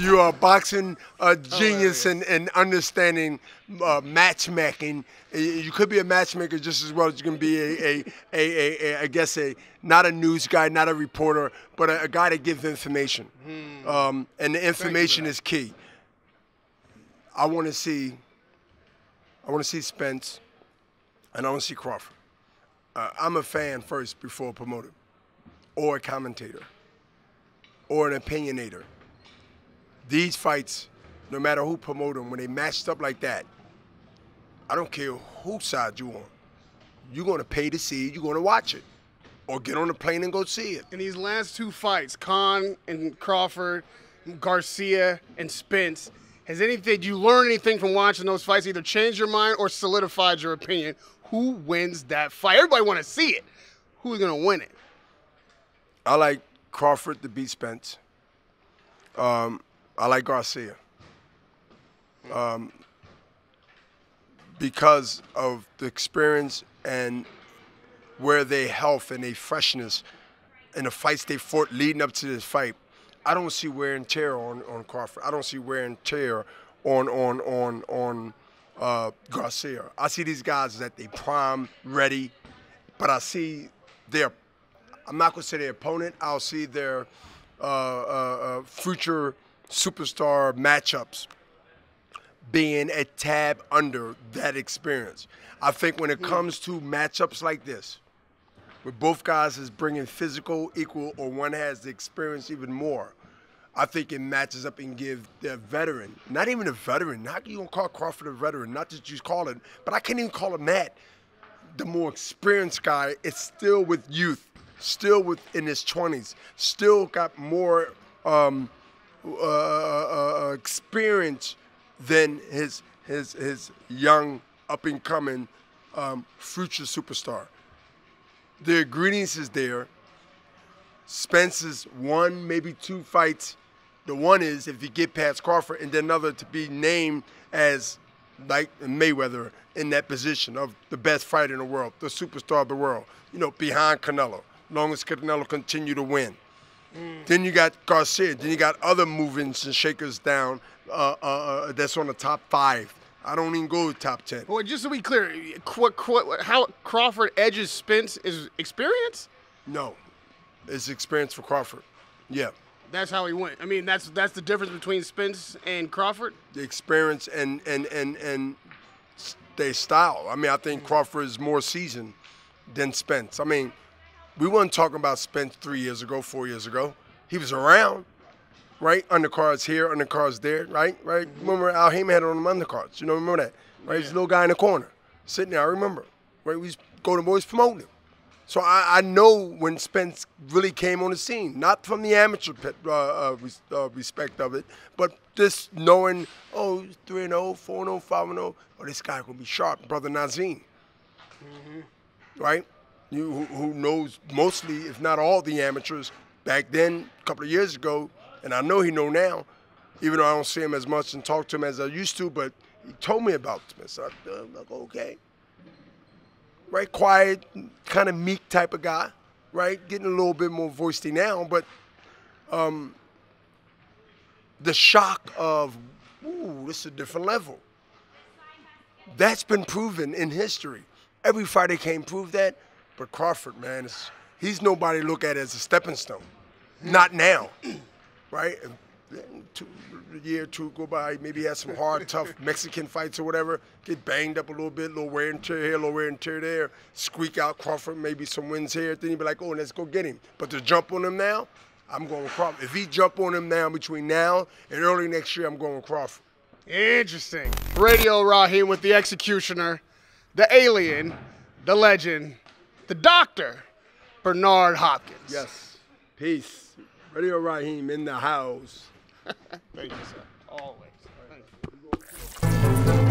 You are a boxing genius and understanding matchmaking. You could be a matchmaker just as well as you can be I guess not a news guy, not a reporter, but a guy that gives information. And the information is key. I want to see Spence, and I want to see Crawford. I'm a fan first before a promoter, or a commentator, or an opinionator. These fights, no matter who promote them, when they matched up like that, I don't care whose side you on. You're going to pay to see it. You're going to watch it. Or get on the plane and go see it. In these last two fights, Khan and Crawford, Garcia and Spence, did you learn anything from watching those fights, either changed your mind or solidified your opinion? Who wins that fight? Everybody want to see it. Who's going to win it? I like Crawford to beat Spence. I like Garcia. Because of the experience and where their health and their freshness in the fights they fought leading up to this fight. I don't see wear and tear on Crawford. I don't see wear and tear on Garcia. I see these guys that they prime, ready, but I see I'm not going to say their opponent, I'll see their future superstar matchups being a tab under that experience. I think when it comes to matchups like this, where both guys is bringing physical equal or one has the experience even more, I think it matches up and give the veteran, not even a veteran, not you gonna call Crawford a veteran, not that you call it, but I can't even call him that. The more experienced guy, it's still with youth, still within his 20s, still got more experience than his young up-and-coming future superstar. The ingredients is there. Spence's one, maybe two fights. The one is if you get past Crawford, and then another to be named as like Mayweather in that position of the best fighter in the world, the superstar of the world, behind Canelo, long as Canelo continue to win. Then you got Garcia. Then you got other movings and shakers down that's on the top 5. I don't even go top 10. Well, just to be clear, how Crawford edges Spence is experience? No, it's experience for Crawford. Yeah. That's how he went. I mean, that's the difference between Spence and Crawford? The experience and their style. I mean, I think Crawford is more seasoned than Spence. I mean, we weren't talking about Spence 3 years ago, 4 years ago. He was around, right? Undercards here, undercards there, right? Remember Rahim had it on them undercards. Remember that? Right? He's a little guy in the corner, sitting there, I remember. Right? We Golden Boys promoting him. So I know when Spence really came on the scene, not from the amateur respect of it, but just knowing, oh, he's 3-0, 4-0, 5-0, oh, this guy gonna be sharp, brother Nazim. Right? Who knows mostly, if not all, the amateurs back then, a couple of years ago, and I know he know now, even though I don't see him as much and talk to him as I used to, but he told me about Spence. So I'm like, okay. Right, quiet, kind of meek type of guy, right? Getting a little bit more voicey now, but the shock of, ooh, this is a different level. That's been proven in history. Every fighter can't prove that, but Crawford, man, he's nobody to look at as a stepping stone. Not now, right? A year or two go by, maybe he has some hard, tough Mexican fights or whatever, get banged up a little bit, little wear and tear here, little wear and tear there, squeak out Crawford, maybe some wins here, then he'd be like, oh, let's go get him. But to jump on him now, I'm going with Crawford. If he jump on him now, between now and early next year, I'm going with Crawford. Interesting. Radio Rahim with the executioner, the alien, the legend, the doctor, Bernard Hopkins. Yes. Peace. Radio Rahim in the house. Thank you, sir. Always. Thank you.